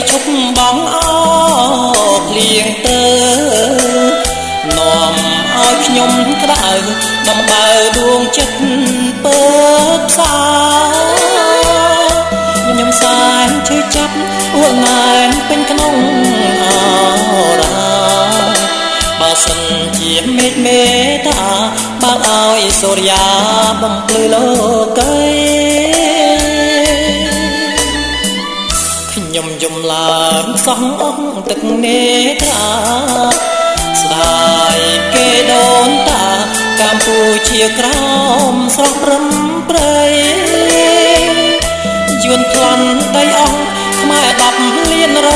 ជប់បងអោភ្លៀងទៅនាំឲ្យខ្ញុំក្តៅដំបៅដួងចិត្តពើផ្សាខ្ញុំសែនឈឺចាប់អួនណែនពេញក្នុងអរ៉ាបើសិនជាមេឃមេតាបើឲ្យសូរិយាបំភ្លឺលោកីខ្ញុំយំឡើងសោះអស់ទឹកនេត្រាស្ដាយគេដូនតាកម្ពុជាក្រោមស្រស់រឹមព្រៃយួនផ្លន់ដីអស់ខ្មែរ10លានរ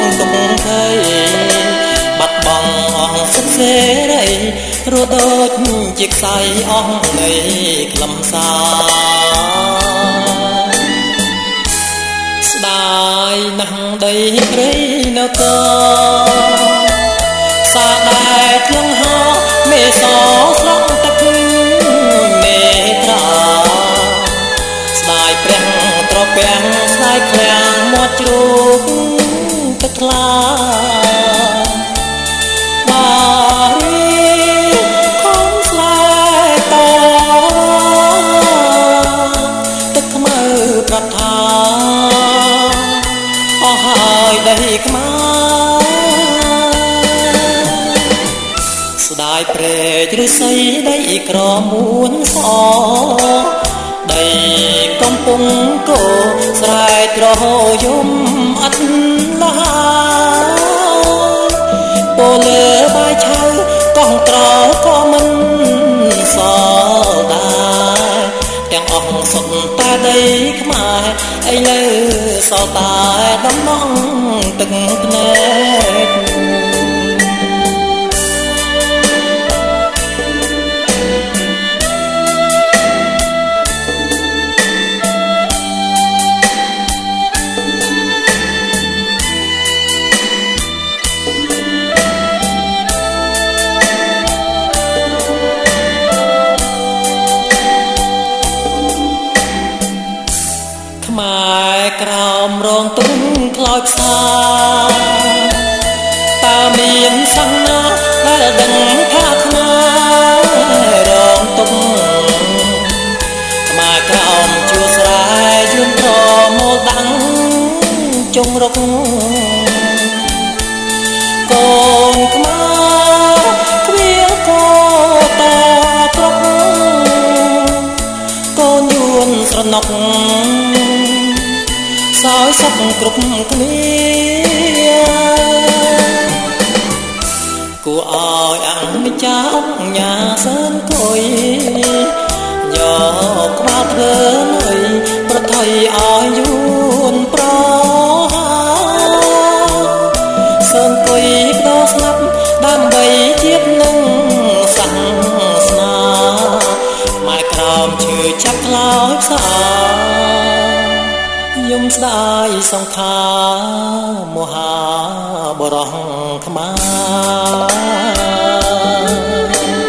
ងទុកភ័យបាត់បង់អស់សុខសេរីរត់ដូចជាខ្សែអស់នៃខ្លឹមសារស្ដាយណាស់ដីព្រៃនៅកសាដែលធ្លងហោមេសស្រង់ទឹកមេត្រាស្ដាយព្រះត្រពាំងស្ដាយឃ្លាំងមាត់ជ្រូកទឹកថ្លាបារីខំស្លែតទឹកខ្មៅប្រាប់ថាអស់ហើយដីខ្មៅស្ដាយព្រែកឬសីដីក្រមួនសដីកំពុងកោស្រែកត្រហយំអត់លហាពោលើបាយឆៅកោះត្រក៏មិនសល់ដែរទាំងអស់សុទ្ធតែដីខ្មែរឯនៅសល់តែដំណងទឹកភ្នែកខ្មែរក្រោមរងទុំខ្លោចផ្សាតើមានសង្ណាដែលដឹងថាខ្មែររងទុំខ្មែរក្រោមជួស្រែយួនប្រមូលដាំងចុងរកកូនខ្មែរគ្វាកោតត្រកកូនយួនស្រណុកសោយសុខគ្រប់គ្នាគួរឲ្យអង្ចាអង្គញាសើនគួយយកក្បាលធ្វើនុយប្រថុយឲ្យយួនប្រហាសើនគួយបដោស្លាប់ដើម្បីជាតិនឹងសាសនាម៉ែក្រោមឈឺចាប់ខ្លោចផ្សាយំស្ដាយសង្ខារមហាបរោះខ្មែរ